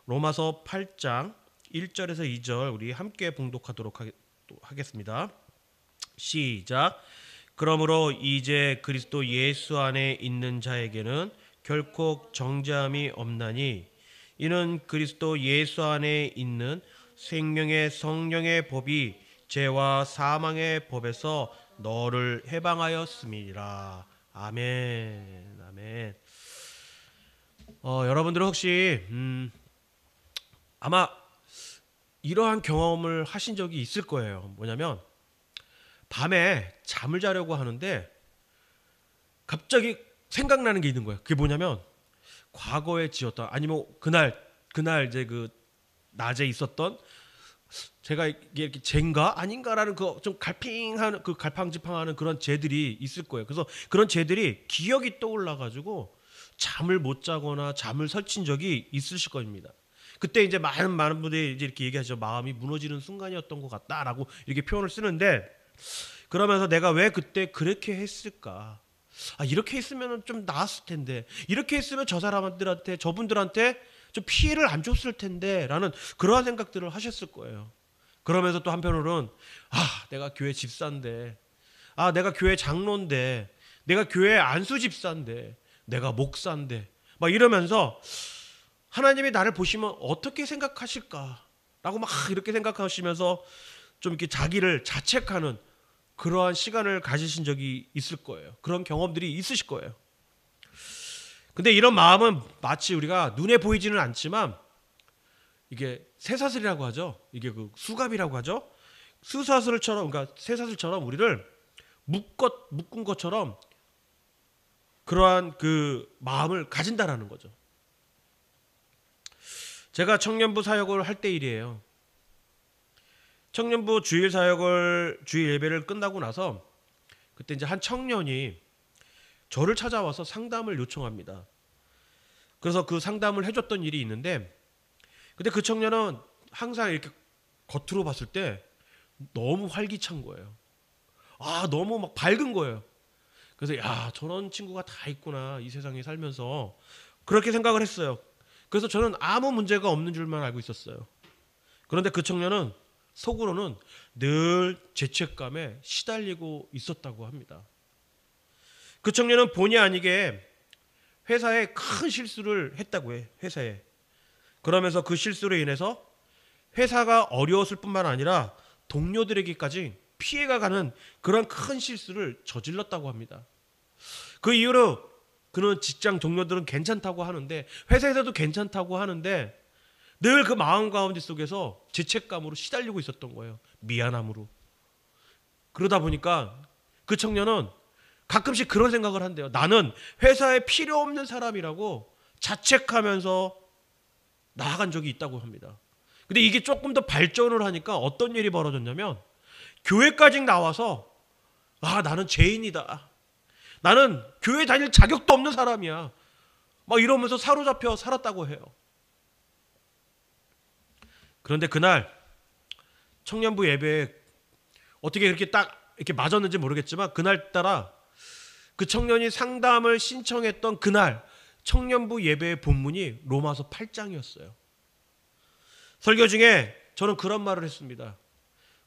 로마서 8장 1절에서 2절 우리 함께 봉독하도록 하겠습니다. 시작. 그러므로 이제 그리스도 예수 안에 있는 자에게는 결코 정죄함이 없나니 이는 그리스도 예수 안에 있는 생명의 성령의 법이 죄와 사망의 법에서 너를 해방하였음이라. 아멘. 아멘. 여러분들은 혹시 아마 이러한 경험을 하신 적이 있을 거예요. 뭐냐면 밤에 잠을 자려고 하는데 갑자기 생각나는 게 있는 거예요. 그게 뭐냐면 과거에 지었던, 아니면 그날 이제 그 낮에 있었던, 제가 이렇게 죄인가 아닌가라는 그 좀 갈팡하는, 그 갈팡질팡하는 그런 죄들이 있을 거예요. 그래서 그런 죄들이 기억이 떠올라 가지고 잠을 못 자거나 잠을 설친 적이 있으실 겁니다. 그때 이제 많은 분들이 이제 이렇게 얘기하죠. 마음이 무너지는 순간이었던 것 같다라고 이렇게 표현을 쓰는데, 그러면서 내가 왜 그때 그렇게 했을까? 이렇게 했으면 좀 나았을 텐데, 이렇게 했으면 저 사람들한테, 저분들한테 좀 피해를 안 줬을 텐데 라는 그러한 생각들을 하셨을 거예요. 그러면서 또 한편으로는 내가 교회 집사인데, 내가 교회 장로인데, 내가 교회 안수 집사인데, 내가 목사인데, 막 이러면서 하나님이 나를 보시면 어떻게 생각하실까라고 막 이렇게 생각하시면서 좀 이렇게 자기를 자책하는 그러한 시간을 가지신 적이 있을 거예요. 그런 경험들이 있으실 거예요. 근데 이런 마음은 마치 우리가 눈에 보이지는 않지만 이게 쇠사슬이라고 하죠. 이게 그 수갑이라고 하죠. 쇠사슬처럼, 그러니까 쇠사슬처럼 우리를 묶은 것처럼 그러한 그 마음을 가진다라는 거죠. 제가 청년부 사역을 할 때 일이에요. 청년부 주일 예배를 끝나고 나서 그때 이제 한 청년이 저를 찾아와서 상담을 요청합니다. 그래서 그 상담을 해줬던 일이 있는데, 근데 그 청년은 항상 이렇게 겉으로 봤을 때 너무 활기찬 거예요. 너무 막 밝은 거예요. 그래서 저런 친구가 다 있구나, 이 세상에 살면서. 그렇게 생각을 했어요. 그래서 저는 아무 문제가 없는 줄만 알고 있었어요. 그런데 그 청년은 속으로는 늘 죄책감에 시달리고 있었다고 합니다. 그 청년은 본의 아니게 회사에 큰 실수를 했다고 해요. 회사에. 그러면서 그 실수로 인해서 회사가 어려웠을 뿐만 아니라 동료들에게까지 피해가 가는 그런 큰 실수를 저질렀다고 합니다. 그 이후로 그는 직장 동료들은 괜찮다고 하는데, 회사에서도 괜찮다고 하는데, 늘 그 마음 가운데 속에서 죄책감으로 시달리고 있었던 거예요. 미안함으로. 그러다 보니까 그 청년은 가끔씩 그런 생각을 한대요. 나는 회사에 필요 없는 사람이라고 자책하면서 나아간 적이 있다고 합니다. 근데 이게 조금 더 발전을 하니까 어떤 일이 벌어졌냐면, 교회까지 나와서 나는 죄인이다, 나는 교회 다닐 자격도 없는 사람이야, 막 이러면서 사로잡혀 살았다고 해요. 그런데 그날 청년부 예배에 어떻게 그렇게 딱 이렇게 맞았는지 모르겠지만, 그날따라 그 청년이 상담을 신청했던 그날 청년부 예배의 본문이 로마서 8장이었어요. 설교 중에 저는 그런 말을 했습니다.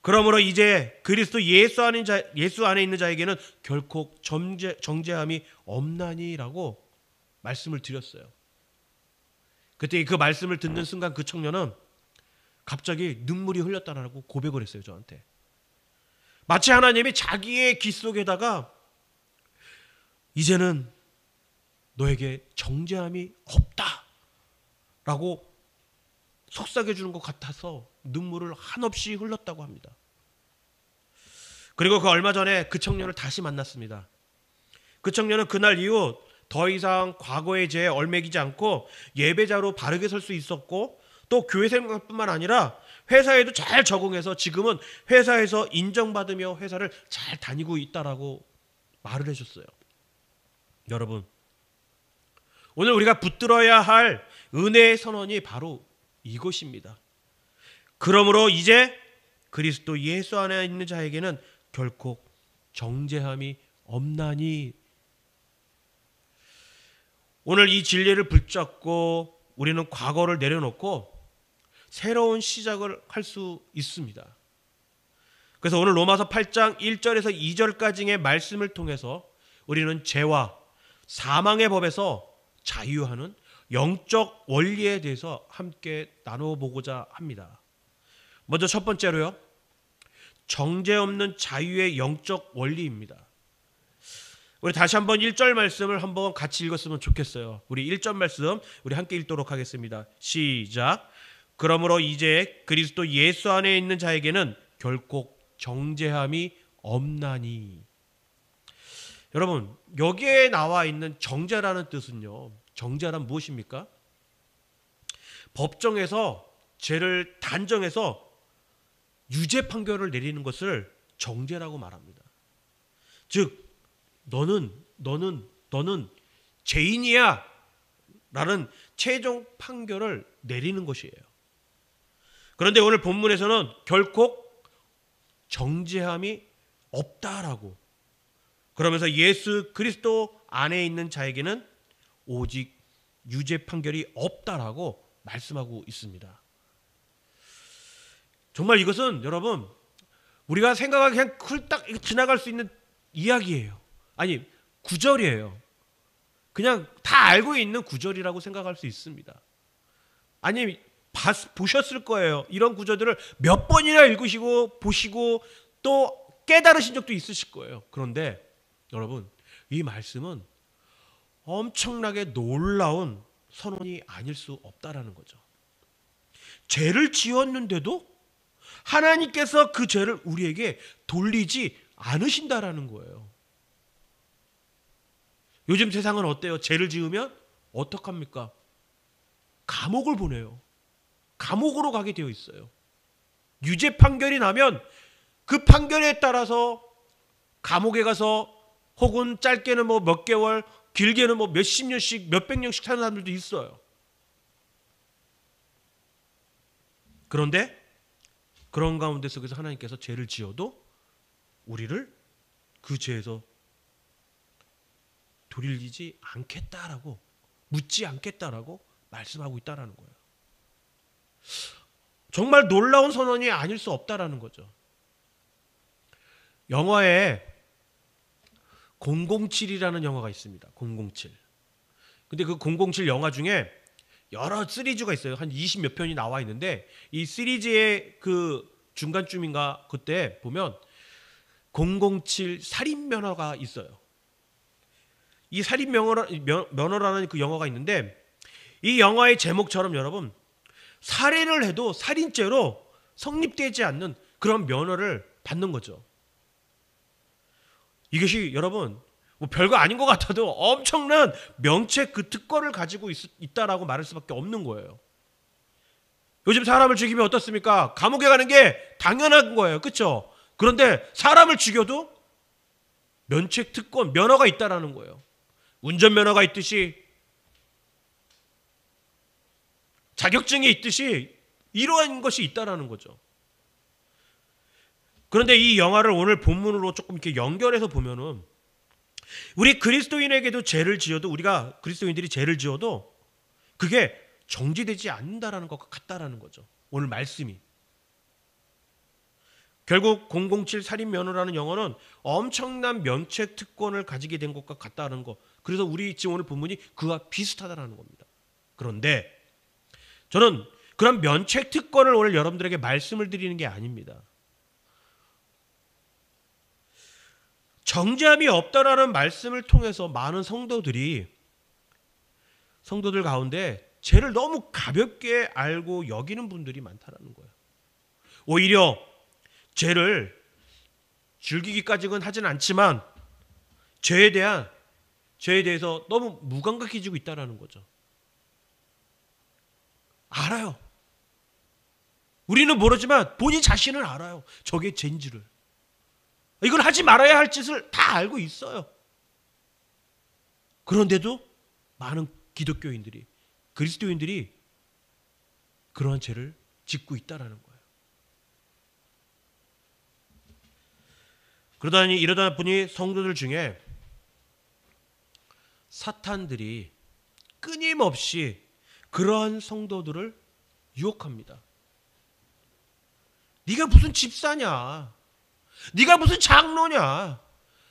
그러므로 이제 그리스도 예수 안에 있는 자에게는 결코 정죄함이 없나니라고 말씀을 드렸어요. 그때 그 말씀을 듣는 순간 그 청년은 갑자기 눈물이 흘렸다라고 고백을 했어요, 저한테. 마치 하나님이 자기의 귀 속에다가 이제는 너에게 정죄함이 없다라고 속삭여 주는 것 같아서 눈물을 한없이 흘렸다고 합니다. 그리고 그 얼마 전에 그 청년을 다시 만났습니다. 그 청년은 그날 이후 더 이상 과거의 죄에 얽매이지 않고 예배자로 바르게 설 수 있었고, 또 교회 생활뿐만 아니라 회사에도 잘 적응해서 지금은 회사에서 인정받으며 회사를 잘 다니고 있다라고 말을 해줬어요. 여러분, 오늘 우리가 붙들어야 할 은혜의 선언이 바로 이것입니다. 그러므로 이제 그리스도 예수 안에 있는 자에게는 결코 정죄함이 없나니. 오늘 이 진리를 붙잡고 우리는 과거를 내려놓고 새로운 시작을 할 수 있습니다. 그래서 오늘 로마서 8장 1절에서 2절까지의 말씀을 통해서 우리는 죄와 사망의 법에서 자유하는 영적 원리에 대해서 함께 나눠보고자 합니다. 먼저 첫 번째로요, 정죄 없는 자유의 영적 원리입니다. 우리 다시 한번 1절 말씀을 한번 같이 읽었으면 좋겠어요. 우리 1절 말씀 우리 함께 읽도록 하겠습니다. 시작. 그러므로 이제 그리스도 예수 안에 있는 자에게는 결코 정죄함이 없나니. 여러분, 여기에 나와 있는 정죄라는 뜻은요, 정죄란 무엇입니까? 법정에서 죄를 단정해서 유죄 판결을 내리는 것을 정죄라고 말합니다. 즉 너는 죄인이야 라는 최종 판결을 내리는 것이에요. 그런데 오늘 본문에서는 결코 정죄함이 없다라고, 그러면서 예수 그리스도 안에 있는 자에게는 오직 유죄 판결이 없다라고 말씀하고 있습니다. 정말 이것은 여러분, 우리가 생각하기 그냥 훌딱 지나갈 수 있는 이야기예요. 아니, 구절이에요. 그냥 다 알고 있는 구절이라고 생각할 수 있습니다. 아니, 보셨을 거예요. 이런 구절들을 몇 번이나 읽으시고 보시고 또 깨달으신 적도 있으실 거예요. 그런데 여러분, 이 말씀은 엄청나게 놀라운 선언이 아닐 수 없다라는 거죠. 죄를 지었는데도 하나님께서 그 죄를 우리에게 돌리지 않으신다라는 거예요. 요즘 세상은 어때요? 죄를 지으면 어떡합니까? 감옥을 보내요. 감옥으로 가게 되어 있어요. 유죄 판결이 나면 그 판결에 따라서 감옥에 가서 혹은 짧게는 뭐 몇 개월, 길게는 뭐 몇십 년씩, 몇백 년씩 사는 사람들도 있어요. 그런데 그런 가운데 속에서 하나님께서 죄를 지어도 우리를 그 죄에서 돌리지 않겠다라고, 묻지 않겠다라고 말씀하고 있다라는 거예요. 정말 놀라운 선언이 아닐 수 없다라는 거죠. 영화에 007이라는 영화가 있습니다. 007. 근데 그 007 영화 중에 여러 시리즈가 있어요. 한 20 몇 편이 나와 있는데 이 시리즈의 그 중간쯤인가 그때 보면 007 살인 면허가 있어요. 이 살인 면허라는 그 영화가 있는데 이 영화의 제목처럼 여러분, 살인을 해도 살인죄로 성립되지 않는 그런 면허를 받는 거죠. 이것이 여러분 뭐 별거 아닌 것 같아도 엄청난 명체 그 특권을 가지고 있다라고 말할 수밖에 없는 거예요. 요즘 사람을 죽이면 어떻습니까? 감옥에 가는 게 당연한 거예요. 그렇죠? 그런데 사람을 죽여도 면책 특권, 면허가 있다라는 거예요. 운전면허가 있듯이, 자격증이 있듯이 이러한 것이 있다라는 거죠. 그런데 이 영화를 오늘 본문으로 조금 이렇게 연결해서 보면은 우리 그리스도인에게도 죄를 지어도, 우리가 그리스도인들이 죄를 지어도 그게 정지되지 않는다라는 것과 같다라는 거죠. 오늘 말씀이. 결국 007 살인 면허라는 영어는 엄청난 면책 특권을 가지게 된 것과 같다는 거. 그래서 우리 지금 오늘 본문이 그와 비슷하다는 겁니다. 그런데 저는 그런 면책 특권을 오늘 여러분들에게 말씀을 드리는 게 아닙니다. 정죄함이 없다라는 말씀을 통해서 많은 성도들 가운데 죄를 너무 가볍게 알고 여기는 분들이 많다라는 거예요. 오히려 죄를 즐기기까지는 하진 않지만 죄에 대해서 너무 무감각해지고 있다라는 거죠. 알아요. 우리는 모르지만 본인 자신은 알아요. 저게 죄인지를. 이걸 하지 말아야 할 짓을 다 알고 있어요. 그런데도 많은 기독교인들이, 그리스도인들이 그러한 죄를 짓고 있다라는 거예요. 이러다 보니 성도들 중에 사탄들이 끊임없이 그러한 성도들을 유혹합니다. 네가 무슨 집사냐? 네가 무슨 장로냐?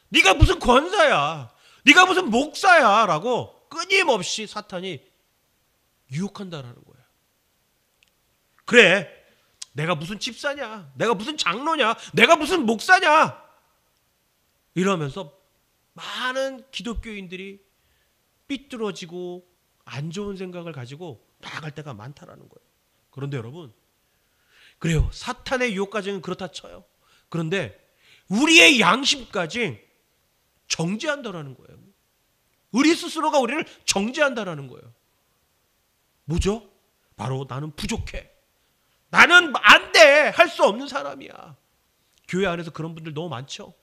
네가 무슨 권사야? 네가 무슨 목사야? 라고 끊임없이 사탄이 유혹한다라는 거예요. 그래, 내가 무슨 집사냐? 내가 무슨 장로냐? 내가 무슨 목사냐? 이러면서 많은 기독교인들이 삐뚤어지고 안 좋은 생각을 가지고 나아갈 때가 많다라는 거예요. 그런데 여러분, 그래요, 사탄의 유혹까지는 그렇다 쳐요. 그런데 우리의 양심까지 정죄한다라는 거예요. 우리 스스로가 우리를 정죄한다라는 거예요. 뭐죠? 바로 나는 부족해, 나는 안 돼, 할 수 없는 사람이야. 교회 안에서 그런 분들 너무 많죠.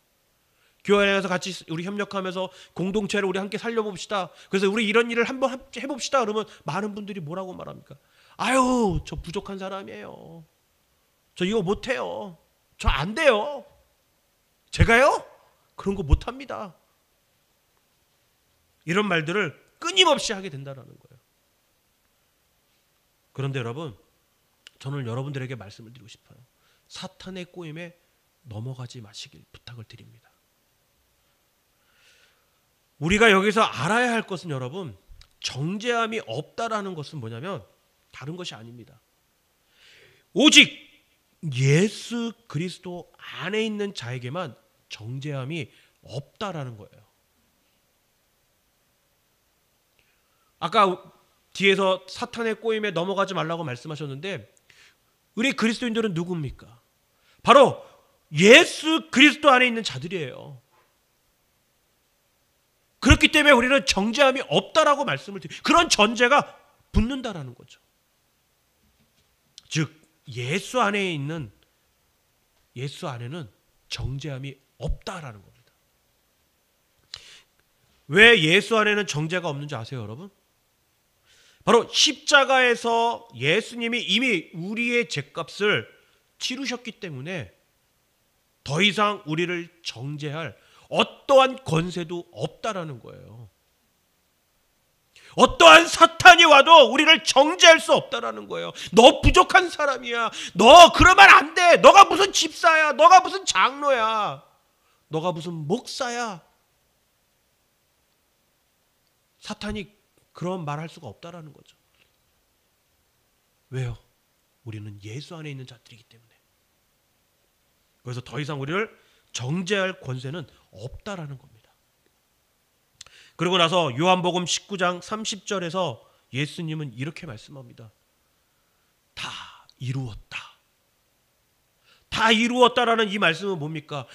교회 안에서 같이 우리 협력하면서 공동체를 우리 함께 살려봅시다. 그래서 우리 이런 일을 한번 해봅시다. 그러면 많은 분들이 뭐라고 말합니까? 아유, 저 부족한 사람이에요. 저 이거 못해요. 저 안 돼요. 제가요? 그런 거 못합니다. 이런 말들을 끊임없이 하게 된다는 거예요. 그런데 여러분, 저는 여러분들에게 말씀을 드리고 싶어요. 사탄의 꼬임에 넘어가지 마시길 부탁을 드립니다. 우리가 여기서 알아야 할 것은 여러분, 정죄함이 없다라는 것은 뭐냐면 다른 것이 아닙니다. 오직 예수 그리스도 안에 있는 자에게만 정죄함이 없다라는 거예요. 아까 뒤에서 사탄의 꼬임에 넘어가지 말라고 말씀하셨는데, 우리 그리스도인들은 누굽니까? 바로 예수 그리스도 안에 있는 자들이에요. 그렇기 때문에 우리는 정죄함이 없다라고 말씀을 드려요. 그런 전제가 붙는다라는 거죠. 즉 예수 안에는 정죄함이 없다라는 겁니다. 왜 예수 안에는 정죄가 없는지 아세요, 여러분? 바로 십자가에서 예수님이 이미 우리의 죄값을 치르셨기 때문에 더 이상 우리를 정죄할 어떠한 권세도 없다라는 거예요. 어떠한 사탄이 와도 우리를 정죄할 수 없다라는 거예요. 너 부족한 사람이야. 너 그러면 안 돼. 너가 무슨 집사야. 너가 무슨 장로야. 너가 무슨 목사야. 사탄이 그런 말 할 수가 없다라는 거죠. 왜요? 우리는 예수 안에 있는 자들이기 때문에. 그래서 더 이상 우리를 정죄할 권세는 없다라는 겁니다. 그리고 나서 요한복음 19장 30절에서 예수님은 이렇게 말씀합니다. 다 이루었다. 다 이루었다라는 이 말씀은 뭡니까?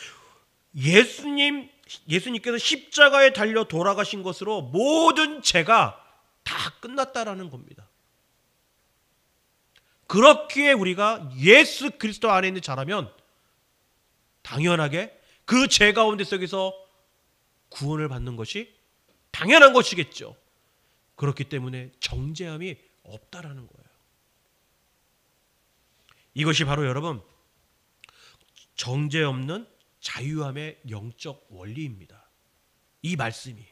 예수님께서 십자가에 달려 돌아가신 것으로 모든 죄가 다 끝났다라는 겁니다. 그렇기에 우리가 예수 그리스도 안에 있는 자라면 당연하게 그 죄 가운데 속에서 구원을 받는 것이 당연한 것이겠죠. 그렇기 때문에 정죄함이 없다라는 거예요. 이것이 바로 여러분, 정죄 없는 자유함의 영적 원리입니다. 이 말씀이.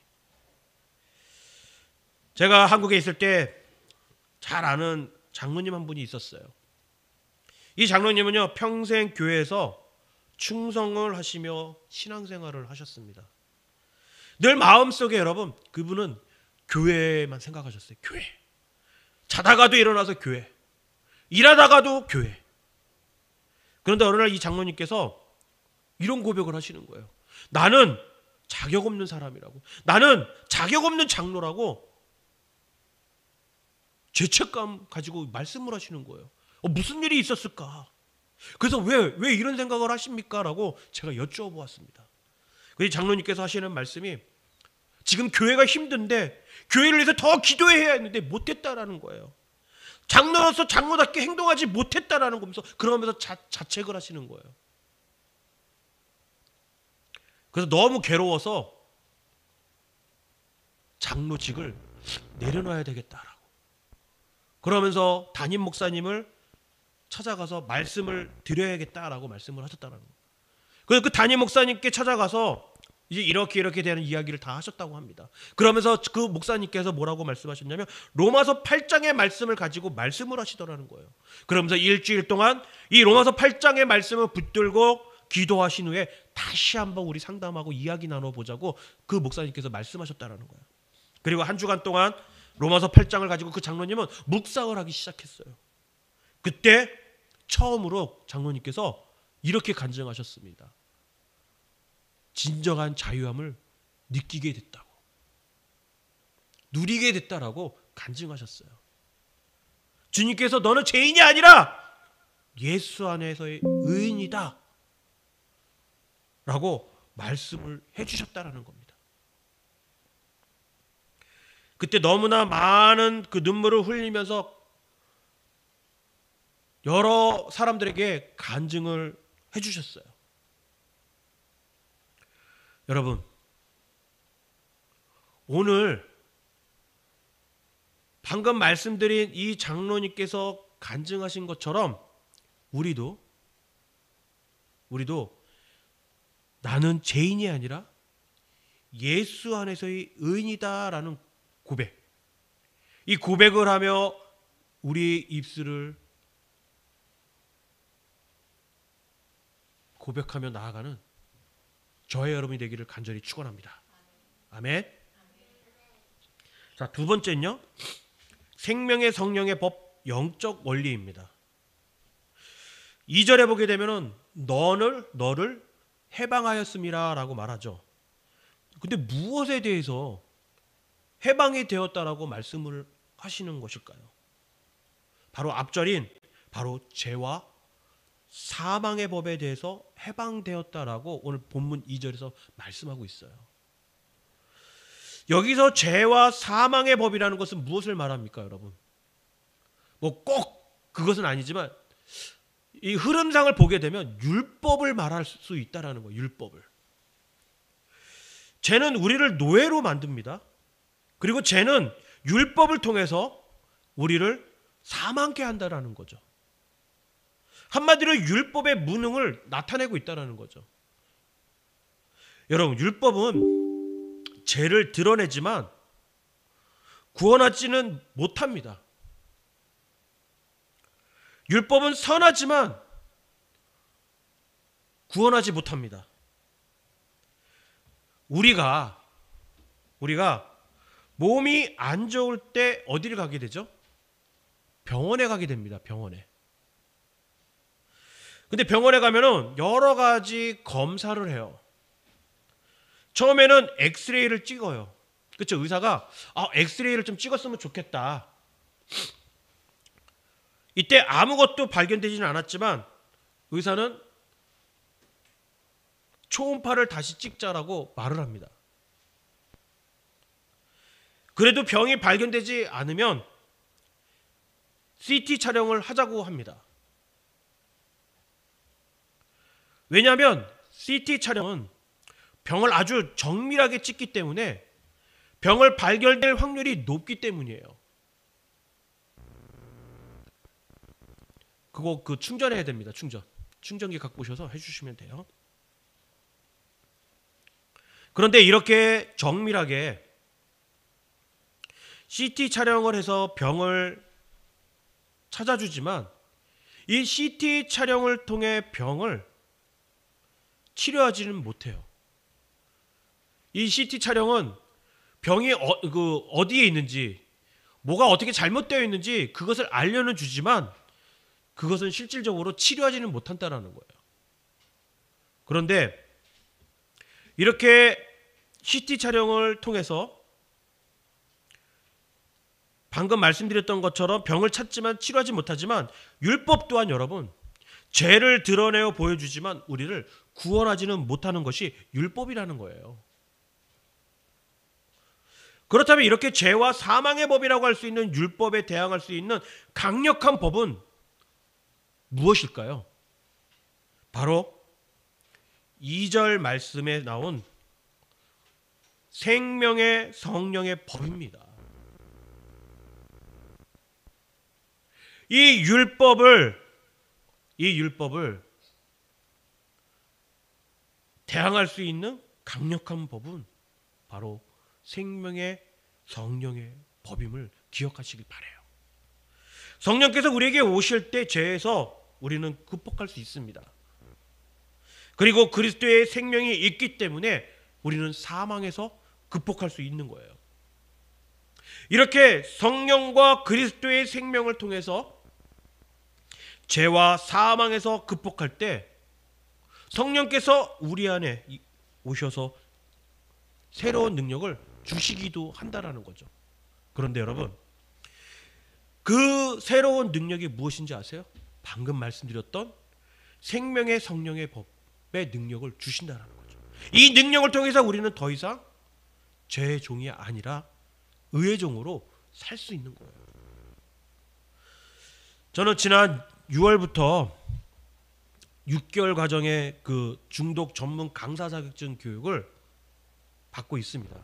제가 한국에 있을 때 잘 아는 장로님 한 분이 있었어요. 이 장로님은요, 평생 교회에서 충성을 하시며 신앙생활을 하셨습니다. 늘 마음속에 여러분, 그분은 교회만 생각하셨어요. 교회. 자다가도 일어나서 교회. 일하다가도 교회. 그런데 어느 날 이 장로님께서 이런 고백을 하시는 거예요. 나는 자격 없는 사람이라고. 나는 자격 없는 장로라고 죄책감 가지고 말씀을 하시는 거예요. 무슨 일이 있었을까? 그래서 왜 이런 생각을 하십니까? 라고 제가 여쭤보았습니다. 그래서 장로님께서 하시는 말씀이, 지금 교회가 힘든데 교회를 위해서 더 기도해야 했는데 못했다라는 거예요. 장로로서 장로답게 행동하지 못했다라는 거면서 그러면서 자책을 하시는 거예요. 그래서 너무 괴로워서 장로직을 내려놔야 되겠다라고. 그러면서 담임 목사님을 찾아가서 말씀을 드려야겠다라고 말씀을 하셨다는 거예요. 그래서 그 담임 목사님께 찾아가서 이제 이렇게 되는 이야기를 다 하셨다고 합니다. 그러면서 그 목사님께서 뭐라고 말씀하셨냐면 로마서 8장의 말씀을 가지고 말씀을 하시더라는 거예요. 그러면서 일주일 동안 이 로마서 8장의 말씀을 붙들고 기도하신 후에 다시 한번 우리 상담하고 이야기 나눠보자고 그 목사님께서 말씀하셨다라는 거예요. 그리고 한 주간 동안 로마서 8장을 가지고 그 장로님은 묵상을 하기 시작했어요. 그때 처음으로 장로님께서 이렇게 간증하셨습니다. 진정한 자유함을 느끼게 됐다고, 누리게 됐다라고 간증하셨어요. 주님께서 너는 죄인이 아니라 예수 안에서의 의인이다 라고 말씀을 해주셨다라는 겁니다. 그때 너무나 많은 그 눈물을 흘리면서 여러 사람들에게 간증을 해주셨어요. 여러분, 오늘 방금 말씀드린 이 장로님께서 간증하신 것처럼 우리도 나는 죄인이 아니라 예수 안에서의 의인이다라는 고백, 이 고백을 하며 우리의 입술을 고백하며 나아가는 저의 여러분이 되기를 간절히 축원합니다. 아멘. 자, 두 번째는요, 생명의 성령의 법, 영적 원리입니다. 2절에 보게 되면은 너를 해방하였음이라 라고 말하죠. 근데 무엇에 대해서 해방이 되었다라고 말씀을 하시는 것일까요? 바로 앞절인 바로 죄와 사망의 법에 대해서 해방되었다라고 오늘 본문 2절에서 말씀하고 있어요. 여기서 죄와 사망의 법이라는 것은 무엇을 말합니까, 여러분? 뭐 꼭 그것은 아니지만 이 흐름상을 보게 되면 율법을 말할 수 있다라는 거예요. 율법을. 죄는 우리를 노예로 만듭니다. 그리고 죄는 율법을 통해서 우리를 사망케 한다라는 거죠. 한마디로 율법의 무능을 나타내고 있다는 거죠. 여러분, 율법은 죄를 드러내지만 구원하지는 못합니다. 율법은 선하지만 구원하지 못합니다. 우리가 몸이 안 좋을 때 어디를 가게 되죠? 병원에 가게 됩니다. 병원에. 근데 병원에 가면은 여러 가지 검사를 해요. 처음에는 엑스레이를 찍어요. 그렇죠? 의사가 엑스레이를 좀 찍었으면 좋겠다. 이때 아무것도 발견되지는 않았지만 의사는 초음파를 다시 찍자라고 말을 합니다. 그래도 병이 발견되지 않으면 CT 촬영을 하자고 합니다. 왜냐하면 CT 촬영은 병을 아주 정밀하게 찍기 때문에 병을 발견될 확률이 높기 때문이에요. 그거 충전해야 됩니다. 충전기 갖고 오셔서 해주시면 돼요. 그런데 이렇게 정밀하게 CT 촬영을 해서 병을 찾아주지만 이 CT 촬영을 통해 병을 치료하지는 못해요. 이 CT 촬영은 병이 어디에 있는지, 뭐가 어떻게 잘못되어 있는지 그것을 알려는 주지만 그것은 실질적으로 치료하지는 못한다는 거예요. 그런데 이렇게 CT 촬영을 통해서 방금 말씀드렸던 것처럼 병을 찾지만 치료하지 못하지만 율법 또한 여러분, 죄를 드러내어 보여주지만 우리를 구원하지는 못하는 것이 율법이라는 거예요. 그렇다면 이렇게 죄와 사망의 법이라고 할 수 있는 율법에 대항할 수 있는 강력한 법은 무엇일까요? 바로 2절 말씀에 나온 생명의 성령의 법입니다. 이 율법을 대항할 수 있는 강력한 법은 바로 생명의 성령의 법임을 기억하시길 바라요. 성령께서 우리에게 오실 때 죄에서 우리는 극복할 수 있습니다. 그리고 그리스도의 생명이 있기 때문에 우리는 사망에서 극복할 수 있는 거예요. 이렇게 성령과 그리스도의 생명을 통해서 죄와 사망에서 극복할 때 성령께서 우리 안에 오셔서 새로운 능력을 주시기도 한다라는 거죠. 그런데 여러분, 그 새로운 능력이 무엇인지 아세요? 방금 말씀드렸던 생명의 성령의 법의 능력을 주신다라는 거죠. 이 능력을 통해서 우리는 더 이상 죄의 종이 아니라 의의 종으로 살 수 있는 거예요. 저는 지난 6월부터 6개월 과정의 그 중독 전문 강사 자격증 교육을 받고 있습니다.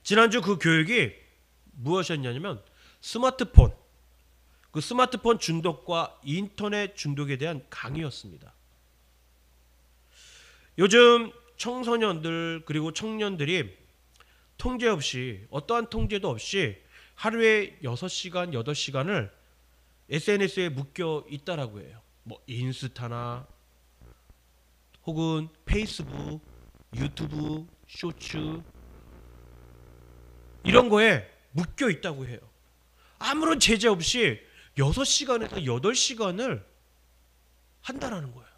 지난주 그 교육이 무엇이었냐면 스마트폰, 그 스마트폰 중독과 인터넷 중독에 대한 강의였습니다. 요즘 청소년들 그리고 청년들이 통제 없이, 어떠한 통제도 없이 하루에 6시간, 8시간을 SNS에 묶여 있다라고 해요. 뭐 인스타나 혹은 페이스북, 유튜브, 쇼츠 이런 거에 묶여 있다고 해요. 아무런 제재 없이 6시간에서 8시간을 한다라는 거예요.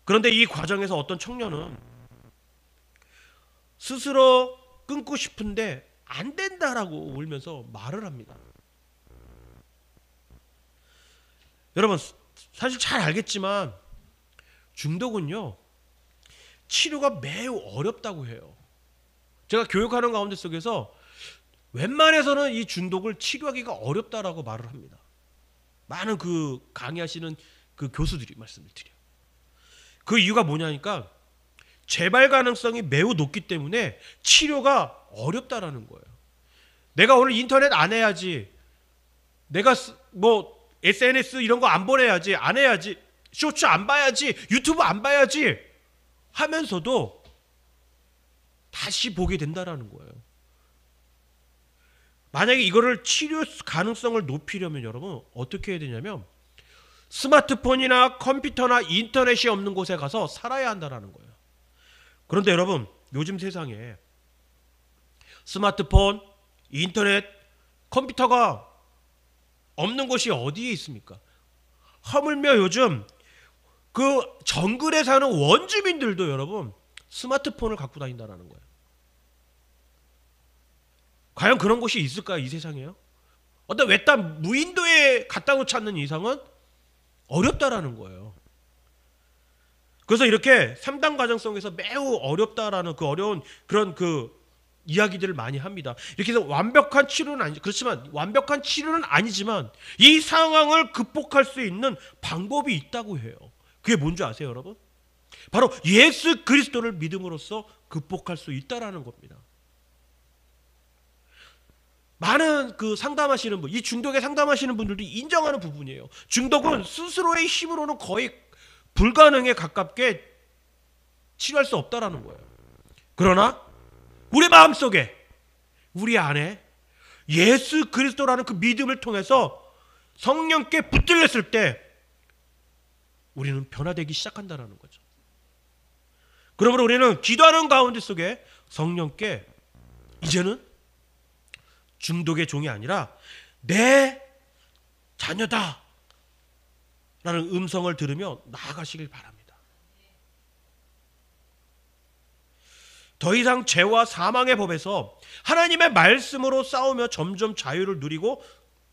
그런데 이 과정에서 어떤 청년은 스스로 끊고 싶은데 안 된다라고 울면서 말을 합니다. 여러분, 사실 잘 알겠지만 중독은요, 치료가 매우 어렵다고 해요. 제가 교육하는 가운데 속에서 웬만해서는 이 중독을 치료하기가 어렵다라고 말을 합니다. 많은 그 강의하시는 그 교수들이 말씀을 드려요. 그 이유가 뭐냐니까 재발 가능성이 매우 높기 때문에 치료가 어렵다라는 거예요. 내가 오늘 인터넷 안 해야지, 내가 뭐 SNS 이런 거 안 보내야지, 안 해야지, 쇼츠 안 봐야지, 유튜브 안 봐야지 하면서도 다시 보게 된다라는 거예요. 만약에 이거를 치료 가능성을 높이려면 여러분 어떻게 해야 되냐면 스마트폰이나 컴퓨터나 인터넷이 없는 곳에 가서 살아야 한다라는 거예요. 그런데 여러분, 요즘 세상에 스마트폰, 인터넷, 컴퓨터가 없는 곳이 어디에 있습니까? 하물며 요즘 그 정글에 사는 원주민들도 여러분 스마트폰을 갖고 다닌다는 거예요. 과연 그런 곳이 있을까요? 이 세상에요? 어떤 외딴 무인도에 갖다 놓지 않는 이상은 어렵다라는 거예요. 그래서 이렇게 3단 과정성에서 매우 어렵다라는 그 어려운 그런 그 이야기들을 많이 합니다. 이렇게 해서 완벽한 치료는 아니죠. 그렇지만 완벽한 치료는 아니지만 이 상황을 극복할 수 있는 방법이 있다고 해요. 그게 뭔지 아세요, 여러분? 바로 예수 그리스도를 믿음으로써 극복할 수 있다라는 겁니다. 많은 그 상담하시는 분, 이 중독에 상담하시는 분들도 인정하는 부분이에요. 중독은 스스로의 힘으로는 거의 불가능에 가깝게 치료할 수 없다라는 거예요. 그러나 우리 마음속에, 우리 안에 예수 그리스도라는 그 믿음을 통해서 성령께 붙들렸을 때 우리는 변화되기 시작한다는 거죠. 그러므로 우리는 기도하는 가운데 속에 성령께 이제는 중독의 종이 아니라 내 자녀다 라는 음성을 들으며 나아가시길 바랍니다. 더 이상 죄와 사망의 법에서 하나님의 말씀으로 싸우며 점점 자유를 누리고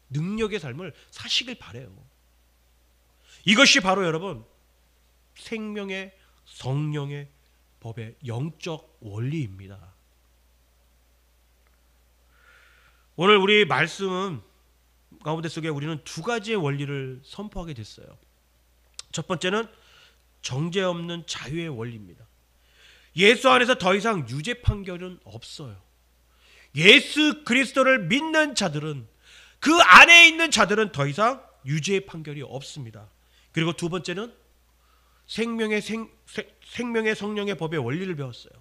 능력의 삶을 사시길 바라요. 이것이 바로 여러분 생명의 성령의 법의 영적 원리입니다. 오늘 우리 말씀 가운데 속에 우리는 두 가지의 원리를 선포하게 됐어요. 첫 번째는 정죄 없는 자유의 원리입니다. 예수 안에서 더 이상 유죄 판결은 없어요. 예수 그리스도를 믿는 자들은, 그 안에 있는 자들은 더 이상 유죄 판결이 없습니다. 그리고 두 번째는 생명의 성령의 법의 원리를 배웠어요.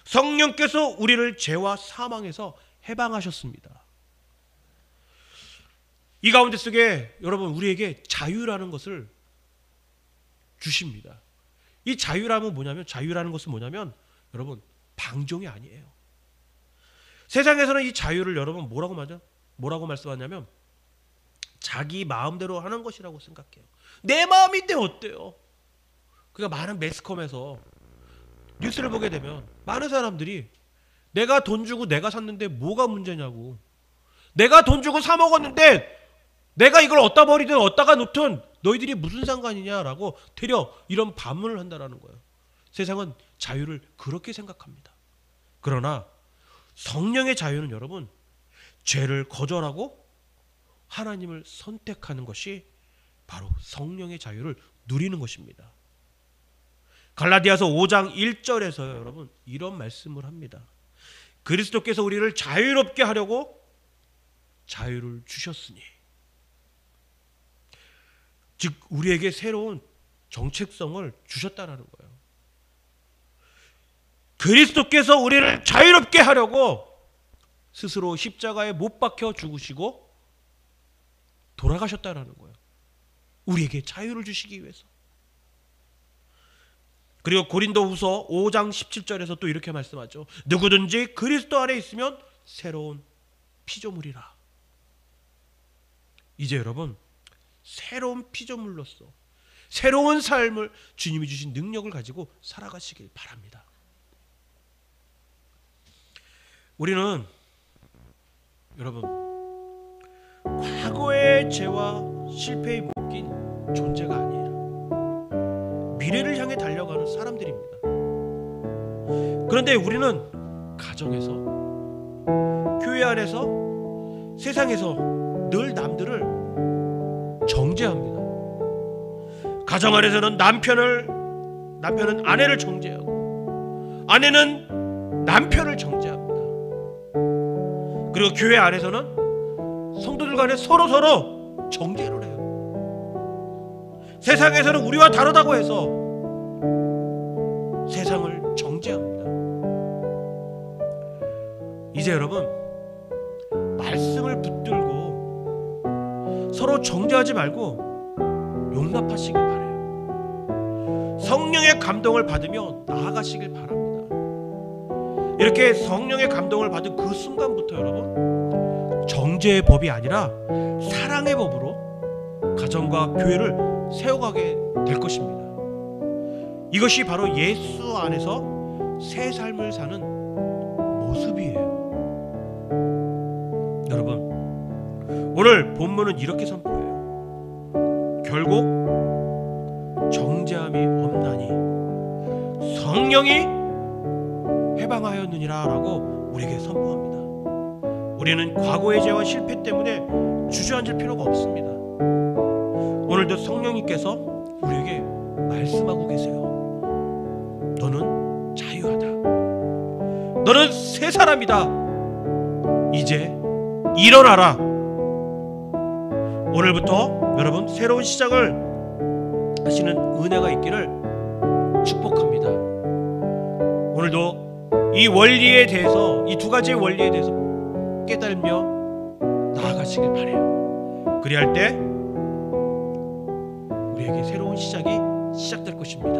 성령께서 우리를 죄와 사망에서 해방하셨습니다. 이 가운데 속에 여러분 우리에게 자유라는 것을 주십니다. 이 자유라는 것은 뭐냐면 여러분 방종이 아니에요. 세상에서는 이 자유를 여러분 뭐라고 말씀하냐면 자기 마음대로 하는 것이라고 생각해요. 내 마음인데 어때요? 그러니까 많은 매스컴에서 뉴스를 보게 되면 많은 사람들이 내가 돈 주고 내가 샀는데 뭐가 문제냐고, 내가 돈 주고 사 먹었는데 내가 이걸 어디다 버리든 어디다가 놓든 너희들이 무슨 상관이냐라고 되려 이런 반문을 한다라는 거예요. 세상은 자유를 그렇게 생각합니다. 그러나 성령의 자유는 여러분 죄를 거절하고 하나님을 선택하는 것이 바로 성령의 자유를 누리는 것입니다. 갈라디아서 5장 1절에서요 여러분 이런 말씀을 합니다. 그리스도께서 우리를 자유롭게 하려고 자유를 주셨으니, 즉 우리에게 새로운 정체성을 주셨다라는 거예요. 그리스도께서 우리를 자유롭게 하려고 스스로 십자가에 못 박혀 죽으시고 돌아가셨다라는 거예요. 우리에게 자유를 주시기 위해서. 그리고 고린도후서 5장 17절에서 또 이렇게 말씀하죠. 누구든지 그리스도 안에 있으면 새로운 피조물이라. 이제 여러분 새로운 피조물로서 새로운 삶을 주님이 주신 능력을 가지고 살아가시길 바랍니다. 우리는 여러분 과거의 죄와 실패에 묶인 존재가 아니에요. 미래를 향해 달려가는 사람들입니다. 그런데 우리는 가정에서, 교회 안에서, 세상에서 늘 남들을 정죄합니다. 가정 안에서는 남편은 아내를 정죄하고 아내는 남편을 정죄합니다. 그리고 교회 안에서는 성도들 간에 서로 정죄를 해요. 세상에서는 우리와 다르다고 해서 세상을 정죄합니다. 이제 여러분 말씀을 붙들고 서로 정죄하지 말고 용납하시길 바라요. 성령의 감동을 받으며 나아가시길 바랍니다. 이렇게 성령의 감동을 받은 그 순간부터 여러분 정죄의 법이 아니라 사랑의 법으로 가정과 교회를 세워가게 될 것입니다. 이것이 바로 예수 안에서 새 삶을 사는 모습이에요. 여러분 오늘 본문은 이렇게 선포해요. 결국 정죄함이 없나니 성령이 해방하였느니라 라고 우리에게 선포합니다. 우리는 과거의 죄와 실패 때문에 주저앉을 필요가 없습니다. 오늘도 성령님께서 우리에게 말씀하고 계세요. 너는 자유하다. 너는 새 사람이다. 이제 일어나라. 오늘부터 여러분 새로운 시작을 하시는 은혜가 있기를 축복합니다. 오늘도 이 원리에 대해서, 이 두 가지의 원리에 대해서 깨달으며 나아가시길 바라요. 그리할 때 우리에게 새로운 시작이 시작될 것입니다.